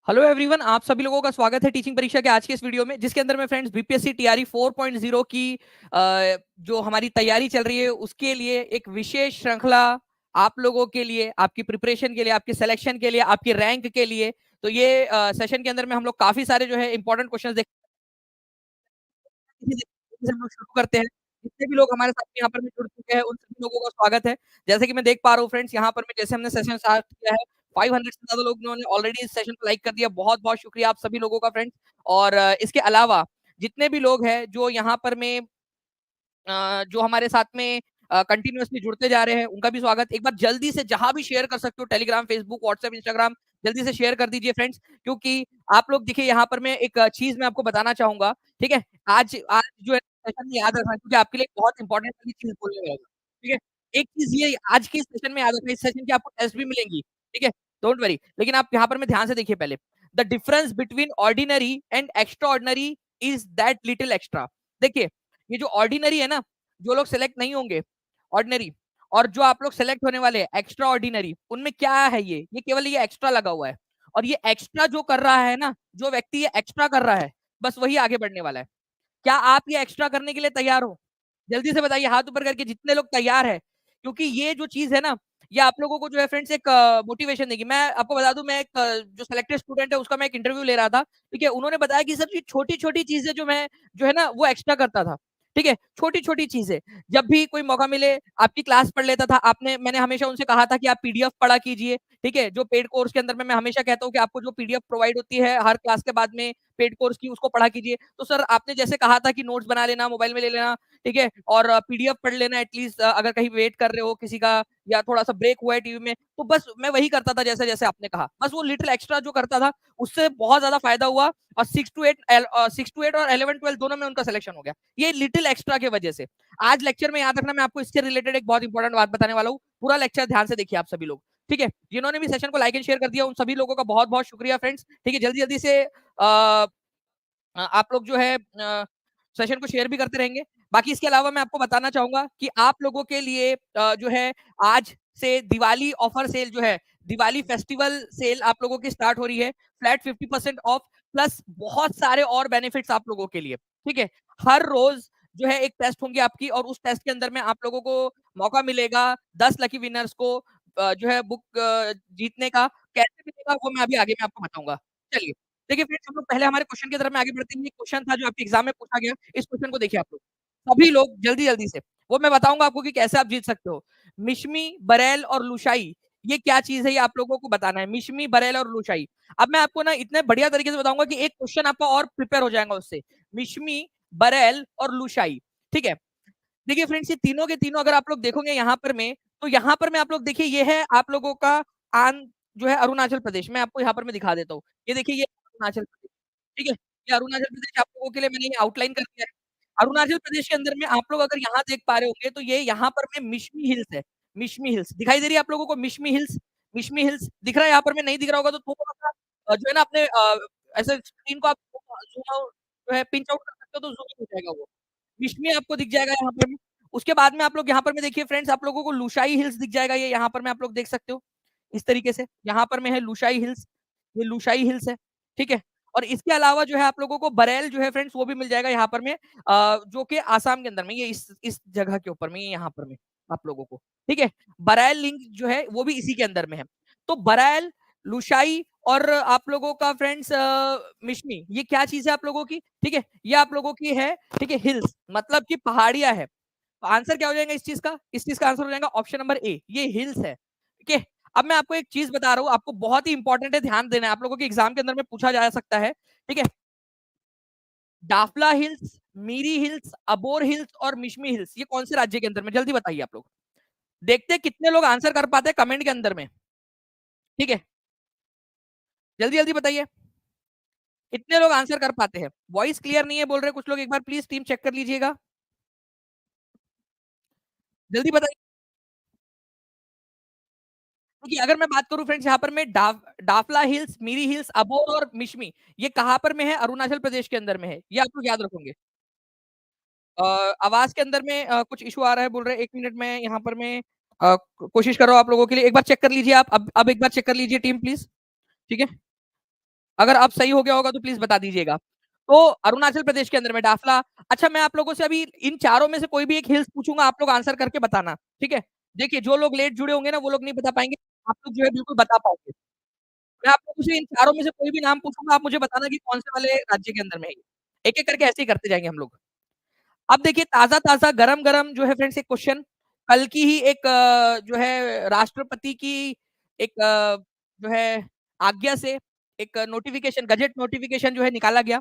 Hello everyone, आप सभी लोगों का स्वागत है टीचिंग परीक्षा के आज के इस वीडियो में, जिसके अंदर में फ्रेंड्स बीपीएससी टीआरई 4.0 की जो हमारी तैयारी चल रही है उसके लिए एक विशेष श्रृंखला आप लोगों के लिए, आपकी प्रिपरेशन के लिए, आपके सिलेक्शन के लिए, आपके रैंक के लिए। तो ये सेशन के अंदर में हम लोग काफी सारे जो है इंपॉर्टेंट क्वेश्चंस देख हम लोग शुरू करते हैं। जितने भी लोग हमारे साथ यहाँ पर में जुड़ चुके हैं उन सभी लोगों का स्वागत है। जैसे कि मैं देख पा रहा हूँ फ्रेंड्स, यहाँ पर में जैसे हमने सेशन स्टार्ट किया है 500 से ज्यादा लोगों ने ऑलरेडी इस सेशन को लाइक कर दिया। बहुत बहुत शुक्रिया आप सभी लोगों का फ्रेंड्स। और इसके अलावा जितने भी लोग हैं जो यहाँ पर में जो हमारे साथ में कंटिन्यूअसली जुड़ते जा रहे हैं उनका भी स्वागत। एक बार जल्दी से जहां भी शेयर कर सकते हो, टेलीग्राम, फेसबुक, व्हाट्सएप, इंस्टाग्राम, जल्दी से शेयर कर दीजिए फ्रेंड्स। क्योंकि आप लोग देखिए यहाँ पर मैं एक चीज मैं आपको बताना चाहूंगा। ठीक है, आज आज जो है सेशन में याद रखना, क्योंकि आपके लिए बहुत इंपॉर्टेंट वाली चीज बोलने वाला हूं। ठीक है, एक चीज ये आज के सेशन में याद रखना, इस सेशन की आपको टेस्ट भी मिलेंगी। ठीक है, डोंट वरी। लेकिन आप यहाँ पर में ध्यान से देखिए पहले, the difference between ordinary and extra ordinary is that little extra. देखिए, ये जो ऑर्डिनरी है ना, जो लोग सेलेक्ट नहीं होंगे ऑर्डिनरी, और जो आप लोग सेलेक्ट होने वाले हैं एक्स्ट्रा ऑर्डिनरी, उनमें क्या है, ये केवल ये एक्स्ट्रा लगा हुआ है। और ये एक्स्ट्रा जो कर रहा है ना, जो व्यक्ति ये एक्स्ट्रा कर रहा है, बस वही आगे बढ़ने वाला है। क्या आप ये एक्स्ट्रा करने के लिए तैयार हो? जल्दी से बताइए हाथ ऊपर करके जितने लोग तैयार है। क्योंकि ये जो चीज है ना, ये आप लोगों को जो है फ्रेंड्स एक मोटिवेशन देगी। मैं आपको बता दूं, मैं एक जो सिलेक्टेड स्टूडेंट है उसका मैं एक इंटरव्यू ले रहा था। ठीक है, उन्होंने बताया कि सर ये छोटी छोटी चीजें जो मैं जो है ना वो एक्स्ट्रा करता था। ठीक है, छोटी छोटी चीजें, जब भी कोई मौका मिले आपकी क्लास पढ़ लेता था। मैंने हमेशा उनसे कहा था कि आप पीडीएफ पढ़ा कीजिए। ठीक है, जो पेड कोर्स के अंदर में मैं हमेशा कहता हूँ कि आपको जो पीडीएफ प्रोवाइड होती है हर क्लास के बाद में पेड कोर्स की, उसको पढ़ा कीजिए। तो सर आपने जैसे कहा था कि नोट्स बना लेना, मोबाइल में ले लेना, ठीक है, और पीडीएफ पढ़ लेना एटलीस्ट, अगर कहीं वेट कर रहे हो किसी का या थोड़ा सा ब्रेक हुआ है टीवी में, तो बस मैं वही करता था जैसे जैसे आपने कहा। बस वो लिटिल एक्स्ट्रा जो करता था उससे बहुत ज्यादा फायदा हुआ। और 6 to 8 और 11-12 दोनों में उनका सिलेक्शन हो गया, ये लिटिल एक्स्ट्रा की वजह से। आज लेक्चर में याद रखना, मैं आपको इससे रिलेटेड एक बहुत इंपॉर्टेंट बात बताने वाला हूँ। पूरा लेक्चर ध्यान से देखिए आप सभी लोग। ठीक है, जिन्होंने भी सेशन को लाइक एंड शेयर कर दिया उन सभी लोगों का बहुत बहुत शुक्रिया फ्रेंड्स। ठीक है, जल्दी जल्दी से आप लोग जो है सेशन को शेयर भी करते रहेंगे। बाकी इसके अलावा मैं आपको बताना चाहूंगा कि आप लोगों के लिए जो है आज से दिवाली ऑफर सेल जो है, दिवाली फेस्टिवल सेल आप लोगों की स्टार्ट हो रही है। फ्लैट 50% ऑफ, प्लस बहुत सारे और बेनिफिट्स आप लोगों के लिए। ठीक है, हर रोज जो है एक टेस्ट होंगी आपकी, और उस टेस्ट के अंदर में आप लोगों को मौका मिलेगा 10 लकी विनर्स को जो है बुक जीतने का। कैसे मिलेगा वो मैं अभी आगे मैं आपको बताऊंगा। चलिए, देखिए फ्रेंड्स, हम लोग पहले हमारे क्वेश्चन की तरफ में आगे बढ़ते हैं। ये क्वेश्चन था जो आपके एग्जाम में पूछा गया, इस क्वेश्चन को देखिए आप लोग सभी लोग जल्दी जल्दी से। वो मैं बताऊंगा आपको कि कैसे आप जीत सकते हो। मिशमी, बरेल और लुशाई, ये क्या चीज है, ये आप लोगों को बताना है। मिशमी, बरेल और लुशाई। अब मैं आपको ना इतने बढ़िया तरीके से बताऊंगा कि एक क्वेश्चन आपका और प्रिपेयर हो जाएगा उससे। मिशमी, बरेल और लुशाई। ठीक है, देखिए फ्रेंड्स, ये तीनों के तीनों अगर आप लोग देखोगे यहाँ पर में, तो यहाँ पर में आप लोग देखिए ये है आप लोगों का आन जो है अरुणाचल प्रदेश। मैं आपको यहाँ पर मैं दिखा देता हूँ। ये देखिए, ये अरुणाचल प्रदेश। ठीक है, ये अरुणाचल प्रदेश आप लोगों के लिए मैंने ये आउटलाइन कर दिया है। अरुणाचल प्रदेश के अंदर में आप लोग अगर यहाँ देख पा रहे होंगे तो ये यहाँ पर में मिशमी हिल्स है। मिशमी हिल्स दिखाई दे रही है आप लोगों को? मिशमी हिल्स, मिशमी हिल्स दिख रहा है यहाँ पर में? नहीं दिख रहा होगा तो थोड़ा सा जो है ना अपने ऐसे स्क्रीन को आप जूम आउट जो है पिंच आउट कर सकते हो तो जूम इन हो जाएगा वो। विश्मी आपको दिख जाएगा यहाँ पर में। उसके बाद में आप लोग यहाँ पर में देखिए फ्रेंड्स, आप लोगों को लुशाई हिल्स दिख जाएगा। ये यहाँ पर में आप लोग देख सकते हो इस तरीके से, यहाँ पर में है लुशाई हिल्स, ये लुशाई हिल्स है। ठीक है, और इसके अलावा जो है आप लोगों को बरेल जो है फ्रेंड्स वो भी मिल जाएगा यहाँ पर में, जो कि आसाम के अंदर में, ये इस जगह के ऊपर में, ये यहाँ पर में आप लोगों को। ठीक है, बरेल लिंक जो है वो भी इसी के अंदर में है। तो बरेल, लुशाई और आप लोगों का फ्रेंड्स मिशमी, ये क्या चीज है आप लोगों की? ठीक है, ये आप लोगों की है, ठीक है, हिल्स, मतलब कि पहाड़ियां है। तो आंसर क्या हो जाएगा इस चीज का? इस चीज का आंसर हो जाएगा ऑप्शन नंबर ए, ये हिल्स है। ठीक है, अब मैं आपको एक चीज बता रहा हूँ, आपको बहुत ही इंपॉर्टेंट है, ध्यान देना है, आप लोगों के एग्जाम के अंदर में पूछा जा सकता है। ठीक है, Dafla hills, Miri hills, Abor hills और मिशमी हिल्स, ये कौन से राज्य के अंदर में? जल्दी बताइए आप लोग। देखते हैं कितने लोग आंसर कर पाते हैं कमेंट के अंदर में। ठीक है, जल्दी जल्दी बताइए कितने लोग आंसर कर पाते हैं। वॉइस क्लियर नहीं है बोल रहे कुछ लोग, एक बार प्लीज टीम चेक कर लीजिएगा, जल्दी बताइए। क्योंकि अगर मैं बात करूं फ्रेंड्स, यहाँ पर मैं डाफला हिल्स, मीरी हिल्स, अबोर और मिशमी, ये कहां पर में है? अरुणाचल प्रदेश के अंदर में है, ये आप लोग याद रखोगे। आवाज के अंदर में कुछ इशू आ रहा है बोल रहे, 1 मिनट में यहाँ पर मैं कोशिश कर रहा हूँ आप लोगों के लिए। एक बार चेक कर लीजिए आप, अब एक बार चेक कर लीजिए टीम प्लीज। ठीक है, अगर अब सही हो गया होगा तो प्लीज बता दीजिएगा। तो अरुणाचल प्रदेश के अंदर में डाफला। अच्छा, मैं आप लोगों से अभी इन चारों में से कोई भी एक हिल्स पूछूंगा, आप लोग आंसर करके बताना, ठीक है? देखिए, जो लोग लेट जुड़े होंगे ना वो लोग नहीं बता पाएंगे, आप लोग जो है बिल्कुल बता पाओगे। मैं आप लोगों से इन चारों में से कोई भी नाम पूछूंगा, आप मुझे बताना कि कौन से वाले राज्य के अंदर में है ये। एक-एक करके ऐसे ही करते जाएंगे हम लोग। अब देखिए, ताज़ा-ताज़ा, गरम-गरम जो है फ्रेंड्स एक क्वेश्चन, कल की ही एक जो है राष्ट्रपति की एक जो है आज्ञा से एक नोटिफिकेशन, गजेट नोटिफिकेशन जो है निकाला गया।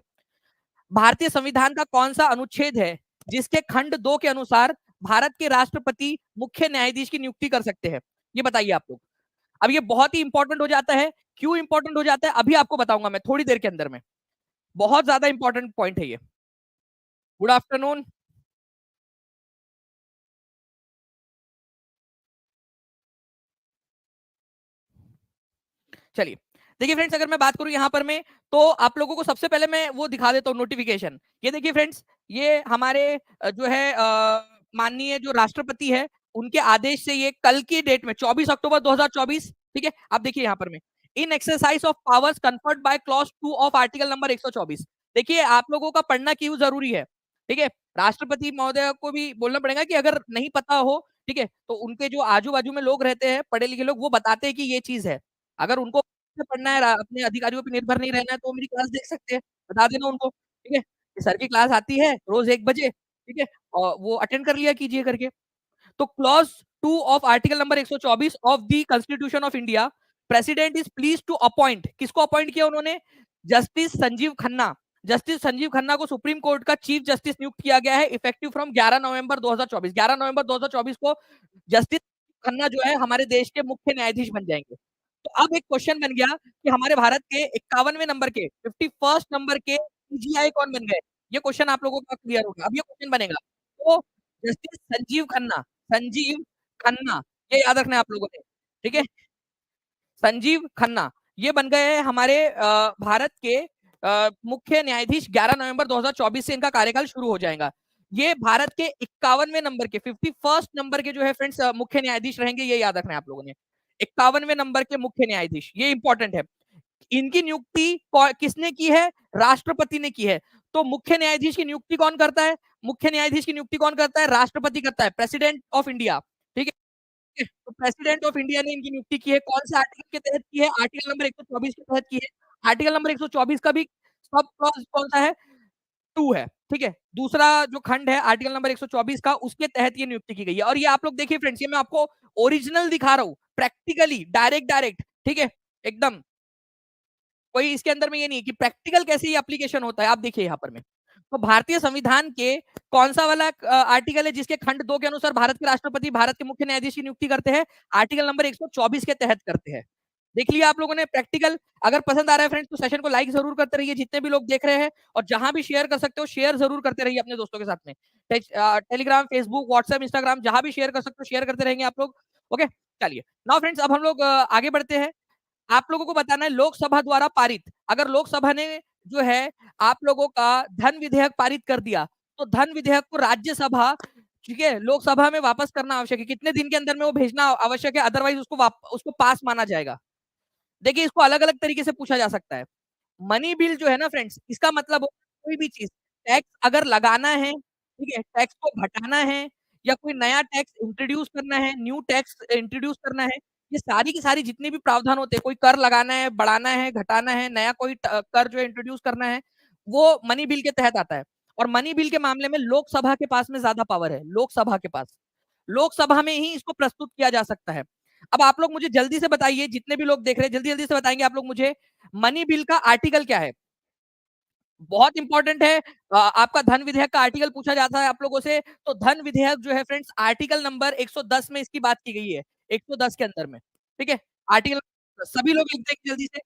भारतीय संविधान का कौन-सा अनुच्छेद है जिसके खंड 2 के अनुसार भारत के राष्ट्रपति मुख्य न्यायाधीश की नियुक्ति कर सकते हैं? ये बताइए आप लोग। अब ये बहुत ही इंपॉर्टेंट हो जाता है। क्यों इंपॉर्टेंट हो जाता है अभी आपको बताऊंगा मैं थोड़ी देर के अंदर में। बहुत ज्यादा इंपॉर्टेंट पॉइंट है ये। Good afternoon. चलिए, देखिए फ्रेंड्स, अगर मैं बात करूं यहां पर मैं, तो आप लोगों को सबसे पहले मैं वो दिखा देता हूं नोटिफिकेशन। ये देखिए फ्रेंड्स, ये हमारे जो है माननीय जो राष्ट्रपति है उनके आदेश से ये कल की डेट में 24 अक्टूबर 2024, ठीक है? आप देखिए यहां पर में, in exercise of powers conferred by clause 2 of article number 124। देखिए, आप लोगों का पढ़ना क्यों जरूरी है, ठीक है? राष्ट्रपति महोदय को भी बोलना पड़ेगा कि अगर नहीं पता हो, ठीक है, तो उनके जो आजू बाजू में लोग रहते हैं पढ़े लिखे लोग, वो बताते हैं कि ये चीज है। अगर उनको पढ़ना है, अपने अधिकारियों पे निर्भर नहीं रहना है, तो मेरी क्लास देख सकते हैं, बता देना उनको, ठीक है? कि सर की क्लास आती है रोज 1 बजे, ठीक है? और वो अटेंड कर लिया कीजिए करके। तो clause 2 of article number 124 of the constitution of India, president is please to appoint, किसको अपॉइंट किया उन्होंने? जस्टिस संजीव खन्ना। जस्टिस संजीव खन्ना को सुप्रीम कोर्ट का चीफ जस्टिस नियुक्त किया गया है, इफेक्टिव फ्रॉम 11 नवंबर 2024। 11 नवंबर 2024 को जस्टिस खन्ना जो है हमारे देश के मुख्य न्यायाधीश बन जाएंगे। तो अब एक क्वेश्चन बन गया कि हमारे भारत के 51वें नंबर के, 51st नंबर के सीजीआई कौन बन गए? ये क्वेश्चन आप लोगों का क्लियर होगा। अब ये क्वेश्चन बनेगा, तो जस्टिस संजीव खन्ना, संजीव खन्ना, ये याद रखना है आप लोगों ने, ठीक है? संजीव खन्ना ये बन गए हैं हमारे भारत के मुख्य न्यायाधीश। 11 नवंबर 2024 से इनका कार्यकाल शुरू हो जाएगा। ये भारत के 51वें नंबर के, 51st नंबर के जो है फ्रेंड्स मुख्य न्यायाधीश रहेंगे, ये याद रखना है आप लोगों ने। 51वें नंबर के मुख्य न्यायाधीश, ये इंपॉर्टेंट है। इनकी नियुक्ति किसने की है? राष्ट्रपति ने की है। तो मुख्य न्यायाधीश की नियुक्ति कौन करता है? मुख्य न्यायाधीश की नियुक्ति कौन करता है? राष्ट्रपति करता है, प्रेसिडेंट ऑफ इंडिया, ठीक है? तो प्रेसिडेंट ऑफ इंडिया ने इनकी नियुक्ति की है। कौन से आर्टिकल के तहत की है? आर्टिकल नंबर 124 के तहत की है। आर्टिकल नंबर 124 का भी सब क्लॉज कौन सा है? 2 है, ठीक है? दूसरा जो खंड है आर्टिकल नंबर 124 का, उसके तहत ये नियुक्ति की गई है। और ये आप लोग देखिए फ्रेंड्स, ये मैं आपको ओरिजिनल दिखा रहा हूँ, प्रैक्टिकली, डायरेक्ट डायरेक्ट, ठीक है? एकदम कोई इसके अंदर में ये नहीं कि प्रैक्टिकल कैसे ये एप्लीकेशन होता है। आप देखिए यहाँ पर में, तो भारतीय संविधान के कौन सा वाला आर्टिकल है जिसके खंड 2 के अनुसार भारत के राष्ट्रपति भारत के मुख्य न्यायाधीश की नियुक्ति करते हैं? आर्टिकल नंबर 124 के तहत करते हैं। देख लिया आप लोगों ने प्रैक्टिकल। अगर पसंद आ रहा है फ्रेंड्स तो सेशन को लाइक जरूर करते रहिए, जितने भी लोग देख रहे हैं, और जहां भी शेयर कर सकते हो शेयर जरूर करते रहिए अपने दोस्तों के साथ में। टेलीग्राम, फेसबुक, व्हाट्सएप, इंस्टाग्राम, जहां भी शेयर कर सकते हो शेयर करते रहेंगे आप लोग। ओके, चलिए नाउ फ्रेंड्स, अब हम लोग आगे बढ़ते हैं। आप लोगों को बताना है लोकसभा द्वारा पारित, अगर लोकसभा ने जो है आप लोगों का धन विधेयक पारित कर दिया, तो धन विधेयक को राज्यसभा, ठीक है, लोकसभा में वापस करना आवश्यक है। कितने दिन के अंदर में वो भेजना आवश्यक है, अदरवाइज उसको पास माना जाएगा। देखिए, इसको अलग अलग तरीके से पूछा जा सकता है। मनी बिल जो है ना फ्रेंड्स, इसका मतलब कोई भी चीज, टैक्स अगर लगाना है, ठीक है, टैक्स को घटाना है, या कोई नया टैक्स इंट्रोड्यूस करना है, न्यू टैक्स इंट्रोड्यूस करना है, ये सारी की सारी जितने भी प्रावधान होते हैं, कोई कर लगाना है, बढ़ाना है, घटाना है, नया कोई कर जो इंट्रोड्यूस करना है, वो मनी बिल के तहत आता है। और मनी बिल के मामले में लोकसभा के पास में ज्यादा पावर है, लोकसभा के पास, लोकसभा में ही इसको प्रस्तुत किया जा सकता है। अब आप लोग मुझे जल्दी से बताइए, जितने भी लोग देख रहे हैं जल्दी जल्दी से बताएंगे आप लोग मुझे, मनी बिल का आर्टिकल क्या है? बहुत इंपॉर्टेंट है। आपका धन विधेयक का आर्टिकल पूछा जाता है आप लोगों से, तो धन विधेयक जो है फ्रेंड्स आर्टिकल नंबर 110 में इसकी बात की गई है, 110 के अंदर में, ठीक है? आर्टिकल, सभी लोग लिख देंगे जल्दी से।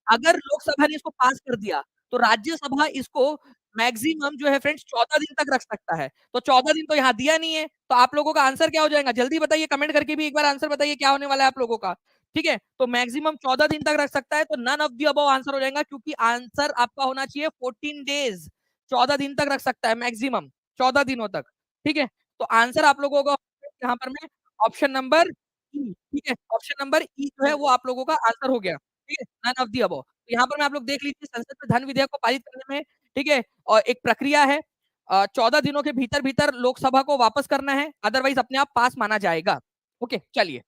अगर लोकसभा ने इसको पास कर दिया, तो राज्यसभा इसको मैक्सिमम जो है फ्रेंड्स 14 दिन तक रख सकता है। तो 14 दिन तो यहाँ दिया नहीं है, तो आप लोगों का आंसर क्या हो जाएगा? जल्दी बताइए, कमेंट करके भी एक बार आंसर बताइए क्या होने वाला है आप लोगों का, ठीक है? तो मैक्सिमम 14 दिन तक रख सकता है, तो none of the above answer हो जाएगा, क्योंकि आंसर आपका होना चाहिए 14 डेज। 14 दिन तक रख सकता है मैक्सिमम, 14 दिनों तक, ठीक है? तो आंसर आप लोगों का यहाँ पर में ऑप्शन नंबर ई, ठीक है? ऑप्शन नंबर ई जो है वो आप लोगों का आंसर हो गया, ठीक है? None of the above. तो यहाँ पर मैं आप लोग देख लीजिए संसद में धन विधेयक को पारित करने में, ठीक है? और एक प्रक्रिया है 14 दिनों के भीतर-भीतर लोकसभा को वापस करना है, अदरवाइज़ अपने आप पास माना जाएगा। ओके, चलिए।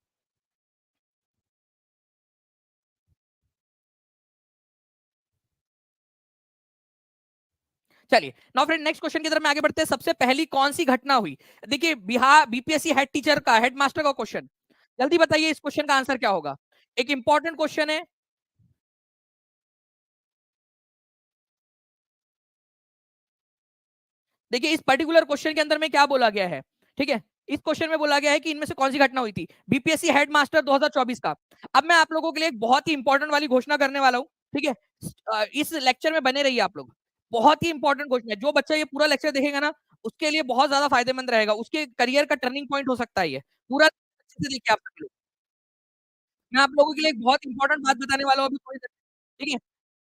चलिए, नाउ फ्रेंड नेक्स्ट क्वेश्चन की तरफ में आगे बढ़ते हैं। सबसे पहली कौन-सी घटना हुई? देखिए बिहार बीपीएससी हेड टीचर का, हेडमास्टर का क्वेश्चन। जल्दी बताइए इस क्वेश्चन का आंसर क्या होगा? एक इंपॉर्टेंट क्वेश्चन है। देखिए इस पर्टिकुलर क्वेश्चन के अंदर में क्या बोला गया है, ठीक है? इस क्वेश्चन में बोला गया है कि इनमें से कौन सी घटना हुई थी? बीपीएससी हेडमास्टर 2024 का। अब मैं आप लोगों के लिए एक बहुत ही इंपॉर्टेंट वाली घोषणा करने वाला हूँ, ठीक है? इस लेक्चर में बने रहिए आप लोग। बहुत ही इंपॉर्टेंट क्वेश्चन है। जो बच्चा ये पूरा लेक्चर देखेगा ना, उसके लिए बहुत ज्यादा फायदेमंद रहेगा। उसके करियर का टर्निंग पॉइंट हो सकता है ये। पूरा अच्छे से देखिए आप सभी लोग। मैं आप लोगों के लिए एक बहुत इंपॉर्टेंट बात बताने वाला हूँ अभी थोड़ी देर में, ठीक है?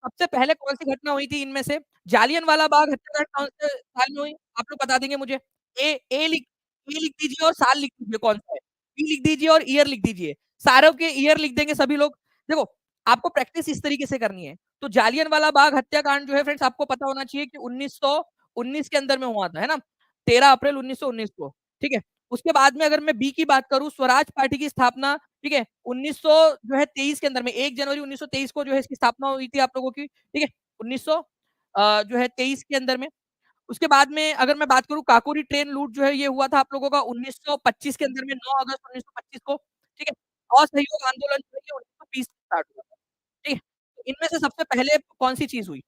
सबसे पहले कौन-सी घटना हुई थी इनमें से? जालियनवाला बाग हत्याकांड कौन से साल में हुई? आप लोग बता देंगे मुझे? ए ए लिख दीजिए और साल लिख दीजिए कौन-सा है। बी लिख दीजिए और ईयर लिख दीजिए। सारों के ईयर लिख देंगे सभी लोग। देखो, आपको प्रैक्टिस इस तरीके से करनी है। तो जालियनवाला बाग हत्याकांड जो है फ्रेंड्स आपको पता होना चाहिए कि 1919 के अंदर में हुआ था, है ना? 13 अप्रैल 1919 को, ठीक है? उसके बाद में अगर मैं बी की बात करूँ, स्वराज पार्टी की स्थापना, ठीक है? 1900 जो है 23 के अंदर में 1 जनवरी 1923 को जो है इसकी स्थापना हुई थी आप लोगों की, ठीक है? 1900 जो है 23 के अंदर में। उसके बाद में अगर मैं बात करूँ काकोरी ट्रेन लूट जो है ये हुआ था आप लोगों का 1925 के अंदर में 9 अगस्त 1925 को, ठीक है? असहयोग आंदोलन जो है ये 1920 से स्टार्ट हुआ था, ठीक है? तो इनमें से सबसे पहले कौन-सी चीज़ हुई?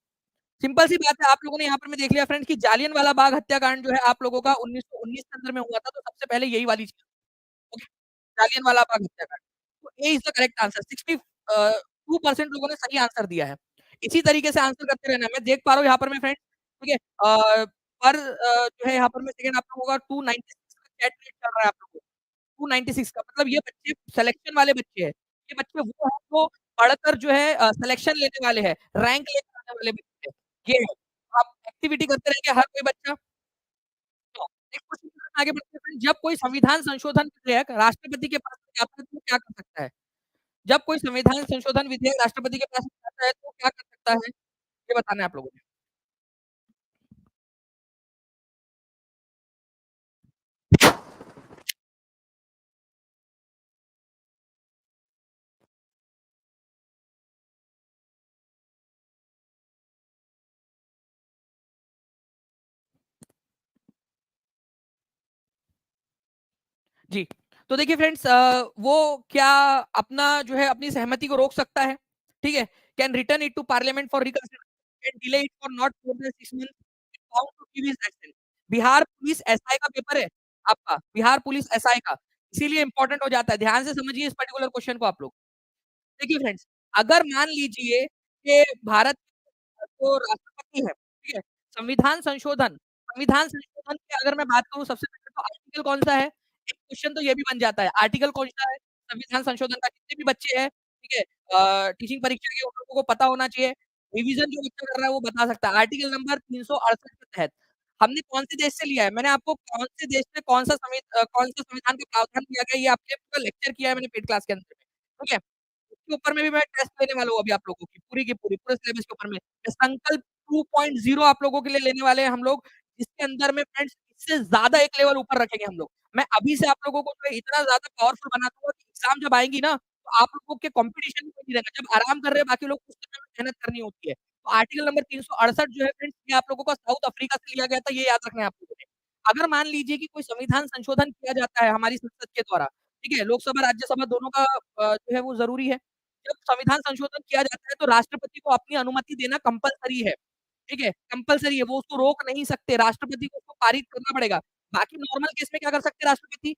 सिंपल सी बात है आप लोगों ने यहाँ पर मैं देख लिया फ्रेंड्स कि जालियनवाला बाग हत्याकांड जो है आप लोगों का 1919 के अंदर में हुआ था, तो सबसे पहले यही वाली चीज़, ओके? जालियनवाला बाग हत्याकांड। तो A is the correct answer 2% लोगों ने सही आंसर दिया है। इसी तरीके से आंसर करते रहना है। मैं देख पा रहा हूँ यहाँ पर मैं फ्रेंड्स, ठीक है? पर जो है यहाँ पर मैं सेकंड आप लोगों का 296 का चैट रेट चल रहा है आप लोगों को, 296 का मतलब ये बच्चे सिलेक्शन वाले बच्चे हैं। ये बच्चे वो हैं जो पढ़कर जो है सिलेक्शन लेने वाले हैं, रैंक लेकर आने वाले बच्चे हैं। ये है। आप एक्टिविटी करते रहेंगे हर कोई बच्चा। तो नेक्स्ट क्वेश्चन की तरफ आगे बढ़ते हैं फ्रेंड्स, जब कोई संविधान संशोधन विधेयक राष्ट्रपति के पास जाता है तो क्या कर सकता है? जब कोई संविधान संशोधन विधेयक राष्ट्रपति के पास जाता है तो क्या कर सकता है? ये बताना है आप लोगों ने। जी। तो देखिए फ्रेंड्स वो क्या अपना जो है अपनी सहमति को रोक सकता है, ठीक है? Can return it to parliament for reconsideration can delay it for not more than 6 months bound to give his action. Bihar police SI का पेपर है आपका, बिहार पुलिस एसआई का, इसीलिए इम्पोर्टेंट हो जाता है। ध्यान से समझिए इस पर्टिकुलर क्वेश्चन को आप लोग। देखिए फ्रेंड्स, अगर मान लीजिए कि भारत का जो राष्ट्रपति है, ठीक है? संविधान संशोधन की अगर मैं बात करूँ सबसे पहले तो आर्टिकल कौन-सा है? एक क्वेश्चन तो ये भी बन जाता है, आर्टिकल कौन-सा है? संविधान संशोधन का जितने भी बच्चे हैं, ठीक है? टीचिंग परीक्षा के उन लोगों को पता होना चाहिए। रिवीज़न जो बच्चा कर रहा है वो बता सकता है। आर्टिकल नंबर 368 के तहत हमने कौन से देश से लिया है? मैंने आपको कौन से देश में कौन-सा संविधान का प्रावधान दिया गया है ये आपके पूरा लेक्चर किया है मैंने पेड क्लास के अंदर में, ठीक है? उसके ऊपर में भी मैं टेस्ट लेने वाला हूँ अभी आप लोगों की, पूरी की पूरी, पूरे सिलेबस के ऊपर में। संकल्प 2.0 आप लोगों के लिए लेने वाले हैं हम लोग, जिसके अंदर में फ्रेंड्स इससे ज़्यादा एक लेवल ऊपर रखेंगे हम लोग। मैं अभी से आप लोगों को जो है इतना ज़्यादा पावरफुल बना दूँगा कि एग्ज़ाम जब आएँगी ना, तो आप लोगों के कॉम्पिटिशन में कोई नहीं रहेगा। जब आराम कर रहे हैं बाकी लोग, उस समय में मेहनत करनी होती है। तो आर्टिकल नंबर 368 जो है फ्रेंड्स, ये आप लोगों को साउथ अफ्रीका से लिया गया था, ये याद रखना है आप लोगों ने। अगर मान लीजिए कि कोई संविधान संशोधन किया जाता है हमारी संसद के द्वारा, ठीक है? लोकसभा, राज्यसभा दोनों का जो है वो ज़रूरी है। जब संविधान संशोधन किया जाता है तो राष्ट्रपति को अपनी अनुमति देना कंपल्सरी है, ठीक है? कंपल्सरी है, वो उसको रोक नहीं सकते, राष्ट्रपति को उसको पारित करना पड़ेगा। बाकी नॉर्मल केस में क्या कर सकते हैं राष्ट्रपति?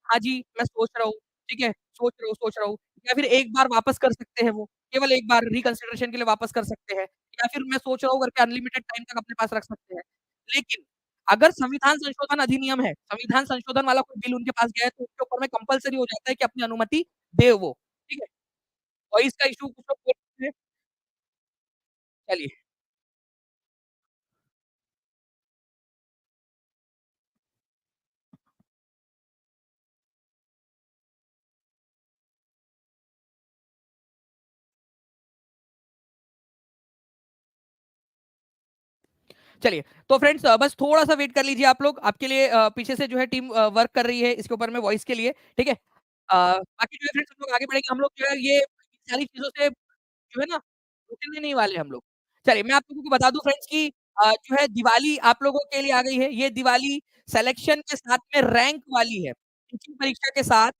हाँ जी, मैं सोच रहा हूँ, ठीक है? सोच रहा हूँ या फिर एक बार वापस कर सकते हैं वो, केवल एक बार रिकंसिडरेशन के लिए वापस कर सकते हैं या फिर मैं सोच रहा हूँ करके अनलिमिटेड टाइम तक अपने पास रख सकते हैं। लेकिन अगर संविधान संशोधन अधिनियम है, संविधान संशोधन वाला कोई बिल उनके पास गया है तो उसके ऊपर में कंपल्सरी हो जाता है कि अपनी अनुमति दे वो, ठीक है? और इसका इश्यू कुछ लोग बोलते हैं, चलिए चलिए, तो फ्रेंड्स बस थोड़ा-सा वेट कर लीजिए आप लोग, आपके लिए पीछे से जो है टीम वर्क कर रही है इसके ऊपर में वॉइस के लिए, ठीक है? बाकी जो है फ्रेंड्स हम लोग आगे बढ़ेंगे, हम लोग जो है ये सारी चीज़ों से जो है ना, रुकने नहीं वाले हम लोग। चलिए, मैं आप लोगों को बता दूँ फ्रेंड्स कि जो है दिवाली आप लोगों के लिए आ गई है, ये दिवाली सिलेक्शन के साथ में रैंक वाली है। टीचिंग परीक्षा के साथ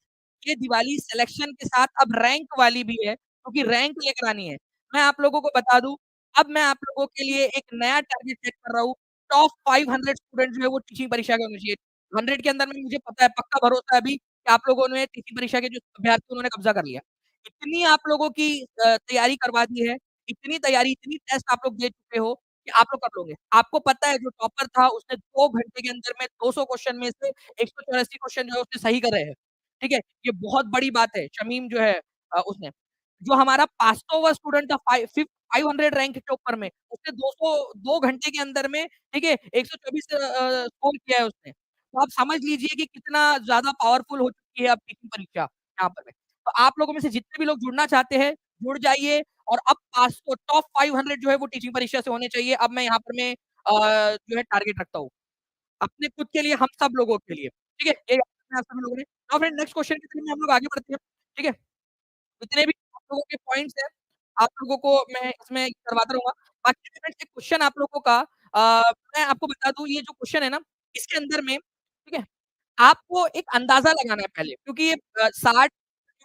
ये दिवाली सिलेक्शन के साथ अब रैंक वाली भी है, क्योंकि रैंक लेकर आनी है। मैं आप लोगों को बता दूँ, अब मैं आप लोगों के लिए एक नया टारगेट सेट कर रहा हूँ, टॉप 500 स्टूडेंट जो है वो टीचिंग परीक्षा के होने चाहिए। 100 के अंदर में मुझे पता है, पक्का भरोसा है अभी कि आप लोगों ने टीचिंग परीक्षा के जो अभ्यर्थी उन्होंने कब्ज़ा कर लिया। इतनी आप लोगों की तैयारी करवा दी है, इतनी तैयारी, इतनी टेस्ट आप लोग दे चुके हो कि आप लोग कर लोगे। आपको पता है जो टॉपर था उसने 2 घंटे के अंदर में 200 क्वेश्चन में से 184 क्वेश्चन जो है उसने सही करे हैं। ठीक है? ये बहुत बड़ी बात है। शमीम जो है उसने जो हमारा 500वाँ स्टूडेंट था 500 रैंक के ऊपर में, उसने 2 घंटे के अंदर में ठीक है 124 स्कोर किया है उसने। तो आप समझ लीजिए कि कितना ज़्यादा पावरफुल हो चुकी है अब टीचिंग परीक्षा यहाँ पर में। तो आप लोगों में से जितने भी लोग जुड़ना चाहते हैं, जुड़ जाइए और अब 500 टॉप 500 जो है वो टीचिंग परीक्षा से होने चाहिए। अब मैं यहाँ पर मैं जो है टारगेट रखता हूँ। अपने खुद के लिए, हम सब लोगों के लिए। ठीक है? ये याद रखना है आप सभी लोगों ने। नाउ फ्रेंड नेक्स्ट क्वेश्चन की तरफ हम लोग आगे बढ़ते हैं। ठीक है? जितने भी आप लोगों के पॉइंट्स हैं, आप लोगों को मैं इसमें करवाता रहूँगा। बाकी फ्रेंड्स एक क्वेश्चन आप लोगों का मैं आपको बता दूँ ये जो क्वेश्चन है ना, इसके अंदर में ठीक है, आपको एक अंदाज़ा लगाना है पहले क्योंकि ये 60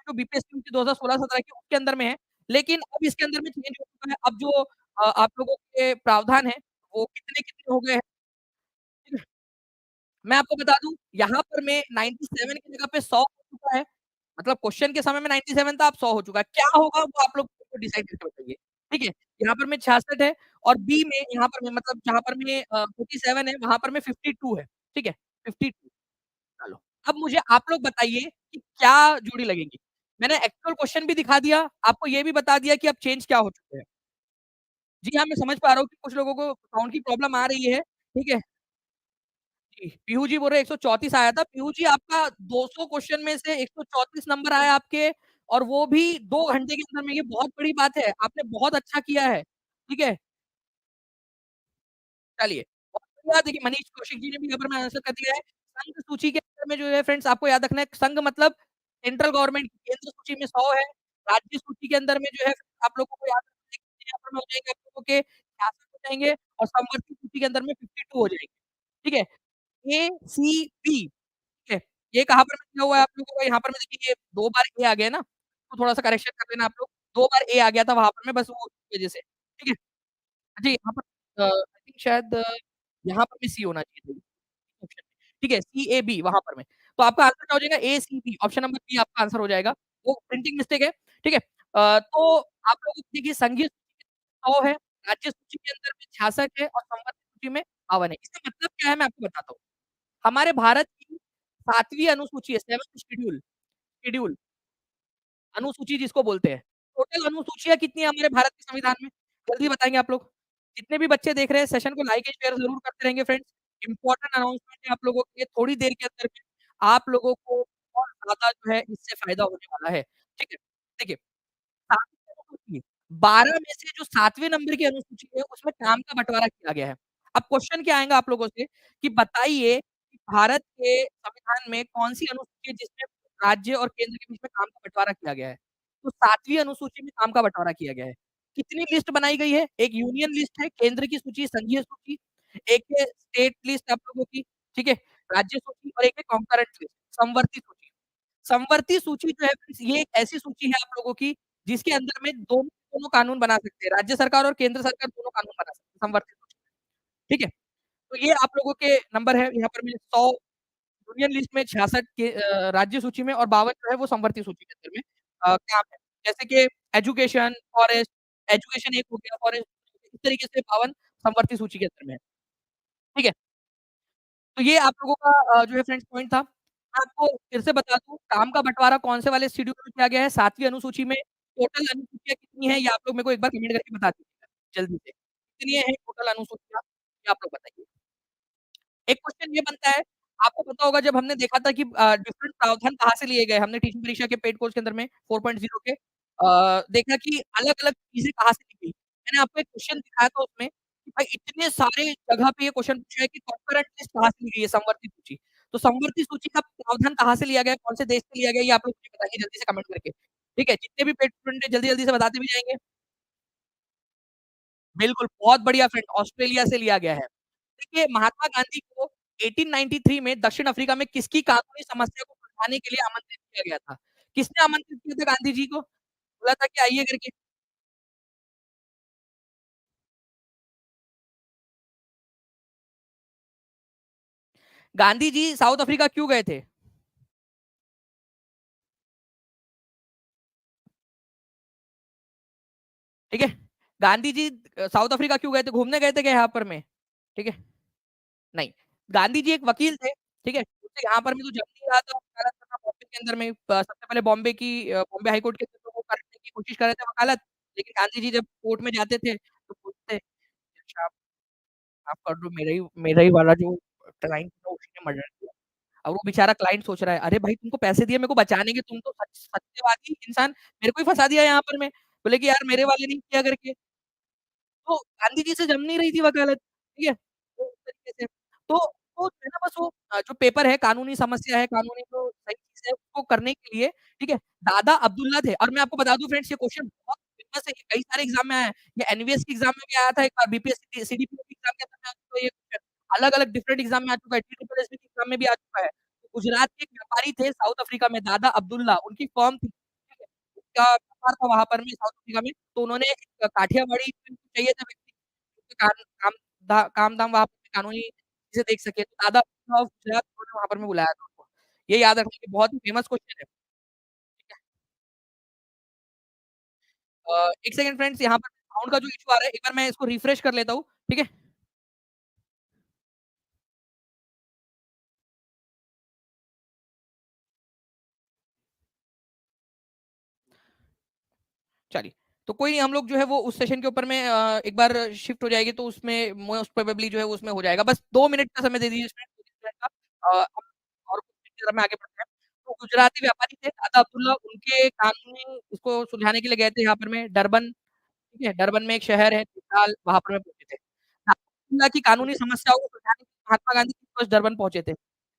जो बीपीएससी की 2016-17 की उसके अंदर में है, लेकिन अब इसके अंदर में चेंज हो चुका है। अब जो आप लोगों के प्रावधान हैं, वो कितने-कितने हो गए हैं, ठीक है? मैं आपको बता दूँ, यहाँ पर मैं 97 की जगह पे 100 हो चुका है। मतलब क्वेश्चन के समय में 97 था, अब 100 हो चुका है। क्या होगा वो आप लोग को डिसाइड करके बताइए। ठीक है? यहाँ पर मैं 66 है और बी में यहाँ पर मैं मतलब जहाँ पर मैं 47 है, वहाँ पर मैं 52 है। ठीक है? 52 चलो। अब मुझे आप लोग बताइए कि क्या जोड़ी लगेगी? मैंने एक्चुअल क्वेश्चन भी दिखा दिया, आपको ये भी बता दिया कि अब चेंज क्या हो चुके हैं। जी हाँ, मैं समझ पा रहा हूँ कि कुछ लोगों को साउंड की प्रॉब्लम आ रही है। ठीक है? जी, पीहू जी बोल रहे 134 आया था। पीहू जी आपका 200 क्वेश्चन में से 134 नंबर आए आपके और वो भी 2 घंटे के अंदर में, ये बहुत बड़ी बात है। आपने बहुत अच्छा किया है। ठीक है? चलिए, बहुत बढ़िया देखिए मनीष कौशिक जी ने भी यहाँ पर में आंसर कर दिया है। संघ सूची के अंदर में जो है फ्रेंड्स आपको याद रखना है संघ मतलब सेंट्रल गवर्नमेंट की केंद्र सूची में 100 है, राज्य सूची के अंदर में जो है आप लोगों को याद रखना है कितने यहाँ पर में हो जाएँगे आप लोगों के 66 हो जाएँगे और समवर्ती सूची के अंदर में 52 हो जाएँगे। ठीक है? ए, सी, बी ठीक है? ये कहाँ पर दिया हुआ है आप लोगों को यहाँ पर में देखिए ये 2 बार ए आ गया है ना, तो थोड़ा-सा करेक्शन कर देना आप लोग। 2 बार ए आ गया था वहाँ पर में बस वो वजह से, ठीक है? जी, यहाँ पर आई थिंक शायद यहाँ पर भी सी होना चाहिए था ऑप्शन में, ठीक है? सी-ए-बी वहाँ पर में। तो आपका आंसर क्या हो जाएगा ए-सी-बी ऑप्शन नंबर बी आपका आंसर हो जाएगा। वो प्रिंटिंग मिस्टेक है, ठीक है? तो आप लोगों को देखिए संघीय सूची में 100 है, राज्य सूची के अंदर में 66 है और संवर्ग सूची में 52 है। इसका मतलब क्या है मैं आपको बताता हूँ। हमारे भारत की 7वीं अनुसूची है, 7th शेड्यूल शेड्यूल अनुसूची जिसको बोलते हैं। टोटल अनुसूचियाँ कितनी है हमारे भारत के संविधान में? जल्दी बताएँगे आप लोग। जितने भी बच्चे देख रहे हैं सेशन को लाइक एंड शेयर ज़रूर करते रहेंगे फ्रेंड्स। इम्पोर्टेंट अनाउंसमेंट है आप लोगों के लिए थोड़ी देर के अंदर में आप लोगों को बहुत ज़्यादा जो है इससे फ़ायदा होने वाला है। ठीक है? देखिए 7वीं अनुसूची 12 में से जो 7वें नंबर की अनुसूची है उसमें काम का बँटवारा किया गया है। अब क्वेश्चन क्या आएगा आप लोगों से कि बताइए कि भारत के संविधान में कौन-सी अनुसूची है जिसमें राज्य और केंद्र के बीच में काम का बँटवारा किया गया है? तो 7वीं अनुसूची में काम का बँटवारा किया गया है। कितनी लिस्ट बनाई गई है? एक यूनियन लिस्ट है, केंद्र की सूची, संघीय सूची, एक है स्टेट लिस्ट आप लोगों की, ठीक है? राज्य सूची और एक है कॉन्करेंट लिस्ट, समवर्ती सूची। समवर्ती सूची जो है ये एक ऐसी सूची है आप लोगों की जिसके अंदर में दोनों दोनों कानून बना सकते हैं। राज्य सरकार और केंद्र सरकार दोनों कानून बना सकते हैं समवर्ती सूची में, ठीक है? तो ये आप लोगों के नंबर है यहाँ पर मैं 100 यूनियन लिस्ट में 66 के राज्य सूची में और 52 जो है वो समवर्ती सूची के अंदर में काम है। जैसे कि एजुकेशन, फॉरेस्ट एजुकेशन एक हो गया, फॉरेस्ट इस तरीके से 52 समवर्ती सूची के अंदर में है। ठीक है? तो ये आप लोगों का जो है फ्रेंड्स पॉइंट था। मैं आपको फिर से बता दूँ काम का बँटवारा कौन से वाले शेड्यूल में किया गया है 7वीं अनुसूची में टोटल अनुसूचियाँ कितनी है ये आप लोग मेरे को एक बार कमेंट करके बता दीजिएगा जल्दी से। कितनी है टोटल अनुसूचियाँ ये आप लोग बताइए। एक क्वेश्चन ये बनता है, आपको पता होगा जब हमने देखा था कि डिफरेंट प्रावधान कहाँ से लिए गए, हमने टीचिंग परीक्षा के पेड कोर्स के अंदर में 4.0 के देखा कि अलग-अलग चीज़ें कहाँ से ली गई। मैंने आपको एक क्वेश्चन दिखाया था उसमें कि भाई इतने सारे जगह पे ये क्वेश्चन पूछा है कि कंकरेंट लिस्ट कहाँ से ली गई है समवर्ती सूची। तो समवर्ती सूची का प्रावधान कहाँ से लिया गया है, कौन से देश से लिया गया है, ये आप लोग मुझे बताइए जल्दी से कमेंट करके। ठीक है? जितने भी पेड स्टूडेंट है जल्दी-जल्दी से बताते भी जाएँगे। बिल्कुल, बहुत बढ़िया फ्रेंड, ऑस्ट्रेलिया से लिया गया है। देखिए महात्मा गांधी को 1893 में दक्षिण अफ्रीका में किसकी कानूनी समस्या को सुलझाने के लिए आमंत्रित किया गया था? किसने आमंत्रित किया था गांधी जी को? बोला था कि आइए करके। गांधी जी साउथ अफ्रीका क्यों गए थे? ठीक है? गांधी जी साउथ अफ्रीका क्यों गए थे? घूमने गए थे क्या यहाँ पर में? ठीक है? नहीं। गांधी जी एक वकील थे, ठीक है? उसे यहाँ पर में तो जब भी रहा था वकालत करना बॉम्बे के अंदर में सबसे पहले बॉम्बे की बॉम्बे हाई कोर्ट के अंदर तो वो करने की कोशिश कर रहे थे वकालत, लेकिन गांधी जी जब कोर्ट में जाते थे तो पूछते, "अच्छा आप माफ कर दो मेरा ही वाला जो क्लाइंट था उसी ने मर्डर किया।" अब वो बेचारा क्लाइंट सोच रहा है, "अरे भाई तुमको पैसे दिए मेरे को बचाने के, तुम तो सत्यवादी इंसान, मेरे को ही फँसा दिया यहाँ पर में।" बोले कि, "यार मेरे वाले ने किया" करके। तो गांधी जी से जम नहीं रही थी वकालत, ठीक है? तो उस तरीके से तो जो है ना बस वो जो पेपर है, कानूनी समस्या है, कानूनी जो सही चीज़ है, उसको करने के लिए, ठीक है? दादा अब्दुल्ला थे और मैं आपको बता दूँ फ्रेंड्स ये क्वेश्चन बहुत फेमस है, ये कई सारे एग्ज़ाम में आया है। ये एनवीएस के एग्ज़ाम में भी आया था एक बार, बीपीएससी, सीडीपी के एग्ज़ाम के अंदर में आ चुका है ये क्वेश्चन। अलग-अलग डिफरेंट एग्ज़ाम में आ चुका है, टीटीपीएससी के एग्ज़ाम में भी आ चुका है। तो गुजरात के एक व्यापारी थे साउथ अफ्रीका में दादा अब्दुल्ला, उनकी फर्म थी, ठीक है? उनका व्यापार था वहाँ पर में साउथ अफ्रीका में, तो उन्होंने एक काठियावाड़ी चाहिए था व्यक्ति, काम काम काम-धाम वहाँ पे कानूनी चीज़ें देख सके, तो दादा ऑफ गुजरात उन्होंने वहाँ पर में बुलाया था उनको। ये याद रखना कि बहुत ही फेमस क्वेश्चन है, ठीक है? 1 सेकंड फ्रेंड्स यहाँ पर साउंड का जो इश्यू आ रहा है, एक बार मैं इसको रिफ्रेश कर लेता हूँ, ठीक है? चलिए, तो कोई नहीं हम लोग जो है वो उस सेशन के ऊपर में एक बार शिफ्ट हो जाएगी तो उसमें मोस्ट प्रोबेबली जो है उसमें हो जाएगा। बस 2 मिनट का समय दे दीजिए इसमें 2-3 मिनट का हम और कुछ की तरफ में आगे बढ़ते हैं। तो गुजराती व्यापारी थे दादा अब्दुल्ला उनके कानूनी इसको सुलझाने के लिए गए थे यहाँ पर में डरबन, ठीक है? डरबन में एक शहर है फिलहाल वहाँ पर में पहुँचे थे। दादा की कानूनी समस्याओं को सुलझाने के लिए महात्मा गांधी फर्स्ट डरबन पहुँचे थे।